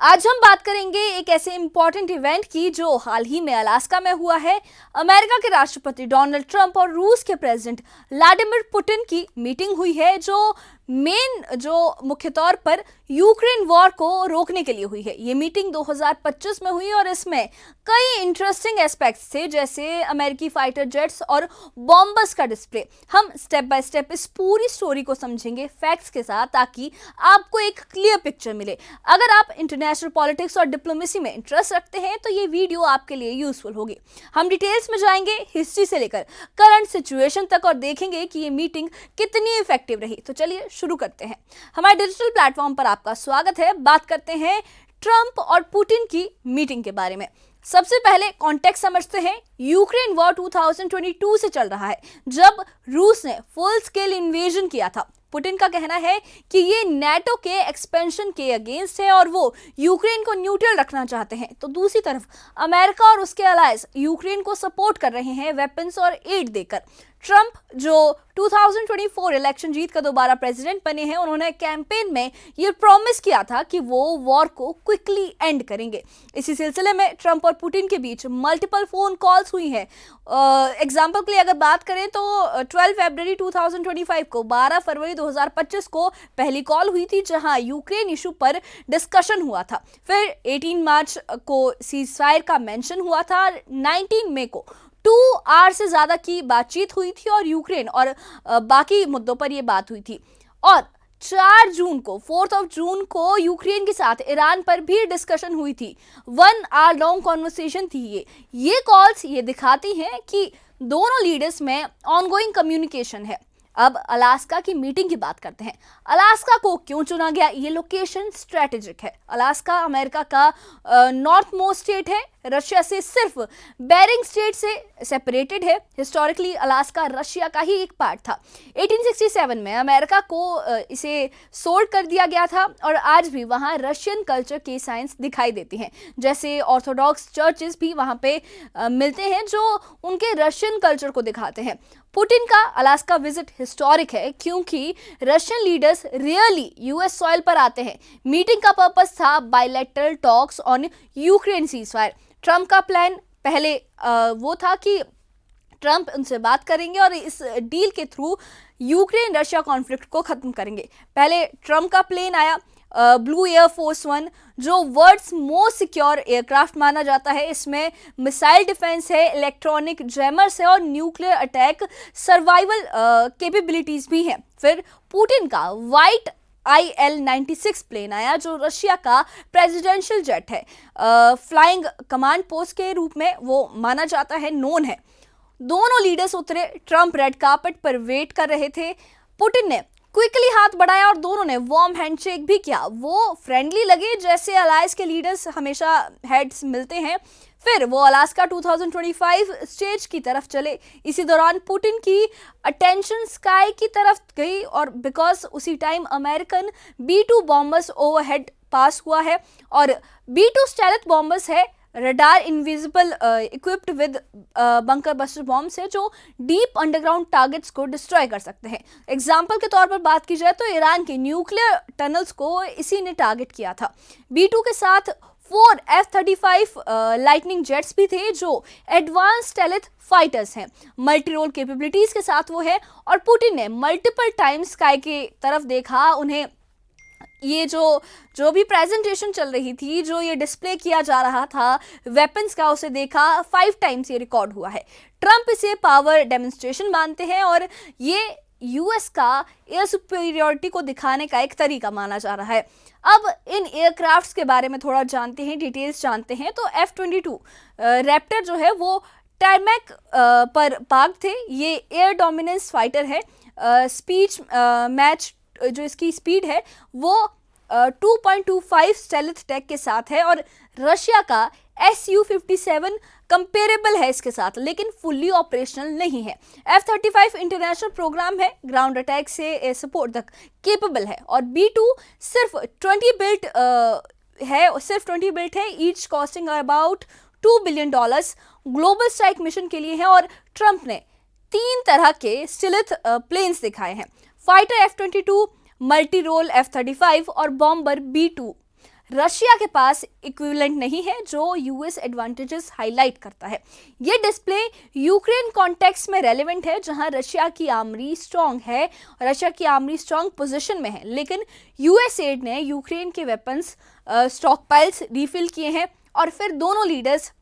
आज हम बात करेंगे एक ऐसे इंपॉर्टेंट इवेंट की जो हाल ही में अलास्का में हुआ है। अमेरिका के राष्ट्रपति डोनाल्ड ट्रंप और रूस के प्रेसिडेंट व्लादिमीर पुतिन की मीटिंग हुई है, जो मुख्य तौर पर यूक्रेन वॉर को रोकने के लिए हुई है। ये मीटिंग 2025 में हुई और इसमें कई इंटरेस्टिंग एस्पेक्ट्स थे, जैसे अमेरिकी फाइटर जेट्स और बॉम्बर्स का डिस्प्ले। हम स्टेप बाय स्टेप इस पूरी स्टोरी को समझेंगे फैक्ट्स के साथ, ताकि आपको एक क्लियर पिक्चर मिले। अगर आप इंटरनेशनल पॉलिटिक्स और डिप्लोमेसी में इंटरेस्ट रखते हैं तो ये वीडियो आपके लिए यूजफुल होगी। हम डिटेल्स में जाएंगे, हिस्ट्री से लेकर करंट सिचुएशन तक, और देखेंगे कि ये मीटिंग कितनी इफेक्टिव रही। तो चलिए शुरू करते हैं। हमारे डिजिटल प्लेटफॉर्म पर आपका स्वागत है। बात करते हैं ट्रंप और पुतिन की मीटिंग के बारे में। सबसे पहले कॉन्टेक्स्ट समझते हैं। यूक्रेन वॉर 2022 से चल रहा है, जब रूस ने फुल स्केल इन्वेजन किया था। पुतिन का कहना है कि ये नेटो के एक्सपेंशन के अगेंस्ट है और वो यूक्रेन को न्यूट्रल रखना चाहते हैं। तो दूसरी तरफ अमेरिका और उसके अलायंस यूक्रेन को सपोर्ट कर रहे हैं वेपन्स और एड देकर। ट्रंप, जो 2024 इलेक्शन जीत कर दोबारा प्रेसिडेंट बने हैं, उन्होंने कैंपेन में ये प्रॉमिस किया था कि वो वॉर को क्विकली एंड करेंगे। इसी सिलसिले में ट्रंप और पुतिन के बीच मल्टीपल फोन कॉल्स हुई हैं। एग्जाम्पल के लिए अगर बात करें तो 12 फरवरी 2025 को 12 फरवरी 2025 को पहली कॉल हुई थी, जहां यूक्रेन इशू पर डिस्कशन हुआ था। फिर 18 मार्च को सीज फायर का मेंशन हुआ था। 19 मई को 2 आवर से ज्यादा की बातचीत हुई थी और यूक्रेन और बाकी मुद्दों पर यह बात हुई थी। और 4 जून को यूक्रेन के साथ ईरान पर भी डिस्कशन हुई थी। 1 आवर लॉन्ग कॉन्वर्सेशन थी। ये कॉल्स ये दिखाती हैं कि दोनों लीडर्स में ऑनगोइंग कम्युनिकेशन है। अब अलास्का की मीटिंग की बात करते हैं। अलास्का को क्यों चुना गया? ये लोकेशन स्ट्रेटेजिक है। अलास्का अमेरिका का नॉर्थ मोस्ट स्टेट है, रशिया से सिर्फ बेरिंग स्टेट से सेपरेटेड है। हिस्टोरिकली अलास्का रशिया का ही एक पार्ट था। 1867 में अमेरिका को इसे सोल्ड कर दिया गया था और आज भी वहाँ रशियन कल्चर की साइंस दिखाई देती हैं। जैसे ऑर्थोडॉक्स चर्चेस भी वहाँ पे मिलते हैं, जो उनके रशियन कल्चर को दिखाते हैं। पुतिन का अलास्का विजिट हिस्टोरिक है क्योंकि Russian leaders really US soil पर आते हैं। मीटिंग का पर्पस था bilateral talks on Ukraine ceasefire. Trump का प्लान पहले वो था कि ट्रंप उनसे बात करेंगे और इस डील के थ्रू यूक्रेन रशिया कॉन्फ्लिक्ट को खत्म करेंगे। पहले ट्रंप का प्लेन आया, ब्लू एयर फोर्स 1, जो वर्ल्ड्स मोस्ट सिक्योर एयरक्राफ्ट माना जाता है। इसमें मिसाइल डिफेंस है, इलेक्ट्रॉनिक जैमर्स है और न्यूक्लियर अटैक सर्वाइवल कैपेबिलिटीज भी हैं। फिर पुतिन का वाइट IL-96 प्लेन आया, जो रशिया का प्रेसिडेंशियल जेट है। फ्लाइंग कमांड पोस्ट के रूप में वो माना जाता है, नोन है। दोनों लीडर्स उतरे। ट्रंप रेड कार्पेट पर वेट कर रहे थे। पुतिन ने क्विकली हाथ बढ़ाया और दोनों ने वार्म हैंडशेक भी किया। वो फ्रेंडली लगे, जैसे अलायंस के लीडर्स हमेशा हेड्स मिलते हैं। फिर वो अलास्का 2025 स्टेज की तरफ चले। इसी दौरान पुतिन की अटेंशन स्काई की तरफ गई और बिकॉज उसी time American B-2 bombers overhead pass हुआ है और B-2 स्टेल्थ बॉम्बर्स है, radar invisible equipped with bunker buster bombs है, जो डीप अंडरग्राउंड टारगेट्स को डिस्ट्रॉय कर सकते हैं। एग्जाम्पल के तौर पर बात की जाए तो ईरान के न्यूक्लियर टनल्स को इसी ने टारगेट किया था। B-2 के साथ 4 F-35 लाइटनिंग जेट्स भी थे, जो एडवांस स्टेल्थ फाइटर्स हैं। मल्टी रोल कैपेबिलिटीज के साथ वो है। और पुतिन ने मल्टीपल टाइम्स स्काई की तरफ देखा। उन्हें ये जो भी प्रेजेंटेशन चल रही थी, जो ये डिस्प्ले किया जा रहा था वेपन्स का, उसे देखा 5 टाइम्स ये रिकॉर्ड हुआ है। ट्रंप इसे पावर डेमोन्स्ट्रेशन मानते हैं और ये यूएस का एयर सुपीरियरिटी को दिखाने का एक तरीका माना जा रहा है। अब इन एयरक्राफ्ट्स के बारे में थोड़ा जानते हैं, डिटेल्स जानते हैं। तो F-22 रैप्टर जो है वो टैरमैक पर पार्क थे। ये एयर डोमिनेंस फाइटर है। स्पीच मैच जो इसकी स्पीड है वो 2.25 स्टेल्थ टेक के साथ है और रशिया का Su-57 कंपेरेबल है इसके साथ, लेकिन फुल्ली ऑपरेशनल नहीं है। F-35 इंटरनेशनल प्रोग्राम है, ग्राउंड अटैक से एयर सपोर्ट तक केपेबल है। और B-2 सिर्फ 20 बिल्ट है, each costing about $2 billion global strike mission के लिए है। और ट्रंप ने 3 तरह के स्टेल्थ प्लेन्स दिखाए हैं: fighter F-22, multi role F-35 और बॉम्बर B-2। रशिया के पास इक्विवेलेंट नहीं है जो यूएस एडवांटेजेस हाईलाइट करता है। ये डिस्प्ले यूक्रेन कॉन्टेक्स्ट में रेलेवेंट है जहां रशिया की आर्मी स्ट्रांग है, रशिया की आर्मी स्ट्रांग पोजीशन में है, लेकिन यूएस एड ने यूक्रेन के वेपन्स स्टॉकपाइल्स रिफिल किए हैं और फिर दोनों लीडर्स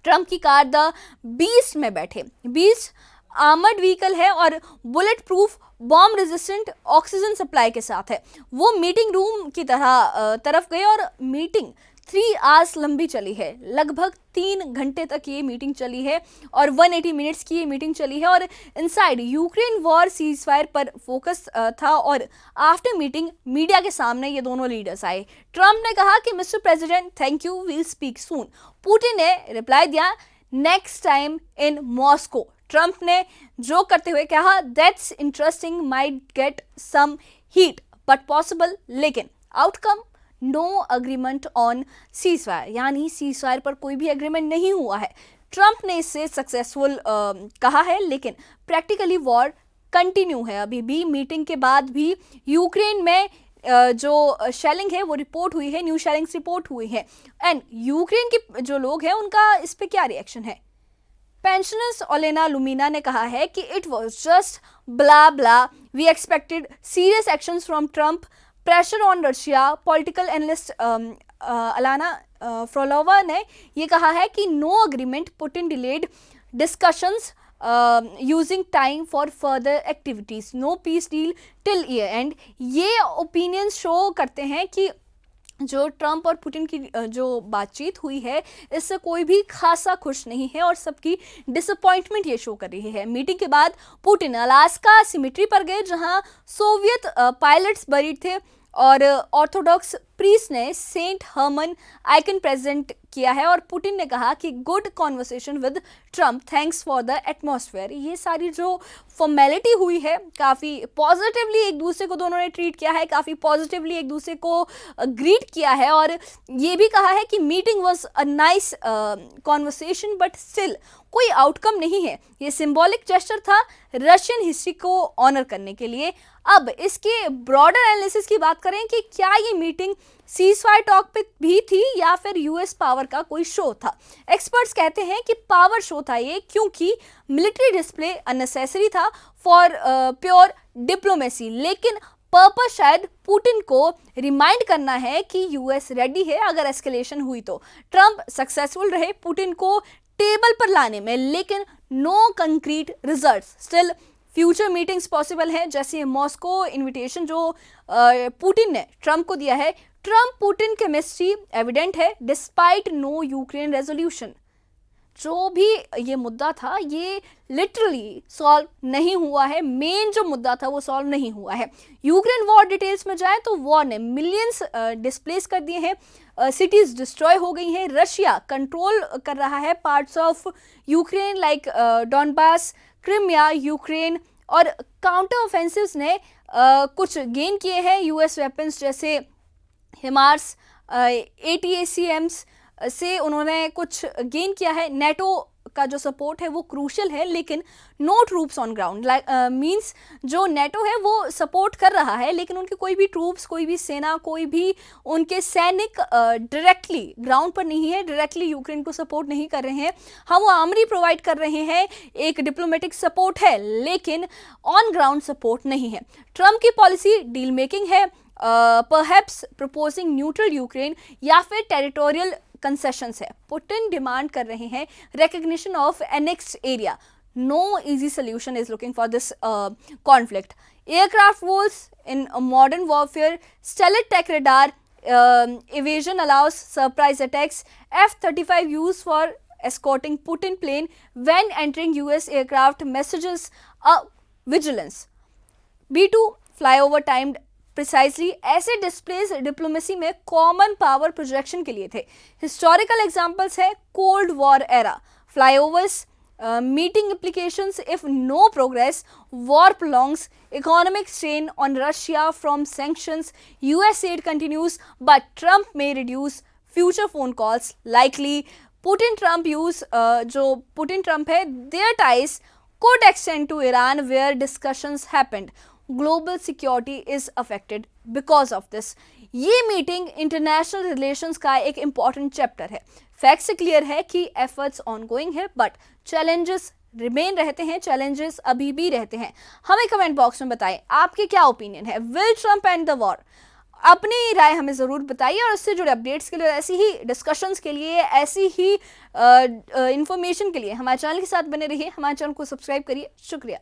ट्रंप की कार द बीस्ट में बैठे। बीस्ट आर्मर्ड व्हीकल है और bullet proof bomb resistant oxygen supply के साथ है। वो मीटिंग रूम की तरफ गए और मीटिंग 3 आवर्स लंबी चली है। लगभग 3 घंटे तक ये मीटिंग चली है और 180 मिनट्स की ये मीटिंग चली है और इनसाइड यूक्रेन वॉर सीजफायर पर फोकस था और आफ्टर मीटिंग मीडिया के सामने ये दोनों लीडर्स आए। ट्रंप ने कहा कि mister president thank you, we'll speak soon. Putin ने रिप्लाई दिया next time in Moscow. Trump ने जोक करते हुए कहा that's interesting, might get some heat but possible, लेकिन outcome no agreement on ceasefire, यानी सीजफायर पर कोई भी एग्रीमेंट नहीं हुआ है। ट्रंप ने इसे सक्सेसफुल कहा है, लेकिन प्रैक्टिकली वॉर कंटिन्यू है। अभी भी मीटिंग के बाद भी यूक्रेन में जो शेलिंग है वो रिपोर्ट हुई है, न्यू शेलिंग्स रिपोर्ट हुई है एंड यूक्रेन के जो लोग हैं उनका इस पे क्या रिएक्शन है। पेंशनर्स ओलेना लुमिना ने कहा है कि it was just blah blah, we expected serious actions from Trump, pressure on Russia. Political analyst Alana Frolova ने ये कहा है कि no agreement, Putin delayed discussions using time for further activities, no peace deal till year end. ये opinion show करते हैं कि जो ट्रंप और पुतिन की जो बातचीत हुई है इससे कोई भी खासा खुश नहीं है और सबकी डिसअपॉइंटमेंट ये शो कर रही है। मीटिंग के बाद पुतिन अलास्का सिमेट्री पर गए जहां सोवियत पायलट्स बरीड थे और ऑर्थोडॉक्स प्रीस्ट ने सेंट हर्मन आइकन प्रेजेंट किया है और पुतिन ने कहा कि good conversation with Trump, thanks for the atmosphere. ये सारी जो फॉर्मेलिटी हुई है काफ़ी पॉजिटिवली एक दूसरे को दोनों ने ट्रीट किया है, काफ़ी पॉजिटिवली एक दूसरे को ग्रीट किया है और ये भी कहा है कि meeting was a nice conversation but still कोई आउटकम नहीं है। ये सिंबॉलिक जेस्चर था रशियन हिस्ट्री को ऑनर करने के लिए। अब इसके ब्रॉडर एनालिसिस की बात करें कि क्या ये मीटिंग सीजफायर टॉक पे भी थी या फिर यूएस पावर का कोई शो था। एक्सपर्ट्स कहते हैं कि पावर शो था ये, क्योंकि मिलिट्री डिस्प्ले अननेसेसरी था फॉर प्योर डिप्लोमेसी, लेकिन पर्पस शायद पुतिन को रिमाइंड करना है कि यूएस रेडी है अगर एस्केलेशन हुई तो। ट्रंप सक्सेसफुल रहे पुतिन को टेबल पर लाने में, लेकिन no concrete results. Still future meetings possible हैं, जैसे मॉस्को इनविटेशन जो पुतिन ने ट्रंप को दिया है। ट्रंप पुतिन केमिस्ट्री एविडेंट है डिस्पाइट नो यूक्रेन रेजोल्यूशन। जो भी ये मुद्दा था ये लिटरली सॉल्व नहीं हुआ है, मेन जो मुद्दा था वो सॉल्व नहीं हुआ है। यूक्रेन वॉर डिटेल्स में जाए तो वॉर ने मिलियंस डिस्प्लेस कर दिए हैं, सिटीज डिस्ट्रॉय हो गई हैं, रशिया कंट्रोल कर रहा है parts of Ukraine like Donbas, Crimea, Ukraine और काउंटर ऑफेंसिव्स ने कुछ गेन किए हैं। यूएस वेपन्स जैसे हिमार्स, ATACMs से उन्होंने कुछ गेन किया है। नेटो का जो सपोर्ट है वो क्रूशल है, लेकिन no troops on ground, means जो नेटो है वो सपोर्ट कर रहा है लेकिन उनके कोई भी ट्रूप्स, कोई भी सेना, कोई भी उनके सैनिक डायरेक्टली ग्राउंड पर नहीं है, डायरेक्टली यूक्रेन को सपोर्ट नहीं कर रहे हैं। हाँ, वो आर्मरी प्रोवाइड कर रहे हैं, एक डिप्लोमेटिक सपोर्ट है, लेकिन ऑन ग्राउंड सपोर्ट नहीं है। ट्रंप की पॉलिसी डील मेकिंग है, परहैप्स प्रपोजिंग न्यूट्रल यूक्रेन या फिर टेरिटोरियल कंसेशंस है। पुतिन डिमांड कर रहे हैं recognition of annexed area. No easy solution is looking for this conflict. Aircraft walls in modern warfare, stealth tech radar, evasion allows surprise attacks, F-35 used for escorting Putin plane when entering US aircraft, messages vigilance. B-2 flyover timed precisely. ऐसे displace diplomacy में common power projection के लिए थे। Historical examples है cold war era flyovers, meeting implications if no progress, war prolongs, economic strain on Russia from sanctions, US aid continues, but Trump may reduce future phone calls likely. Putin-Trump use जो Putin-Trump है, their ties could extend to Iran where discussions happened. Global security is affected because of this. ये meeting international relations का एक important chapter है। Fact से clear है कि efforts ongoing है, बट चैलेंजेस रिमेन रहते हैं, चैलेंजेस अभी भी रहते हैं। हमें कमेंट बॉक्स में बताएं आपके क्या ओपिनियन है। Will Trump and the war? अपनी राय हमें ज़रूर बताइए, और इससे जुड़े अपडेट्स के लिए, ऐसी ही डिस्कशंस के लिए, ऐसी ही इंफॉर्मेशन के लिए हमारे चैनल के साथ बने रहिए। हमारे चैनल को सब्सक्राइब करिए। शुक्रिया।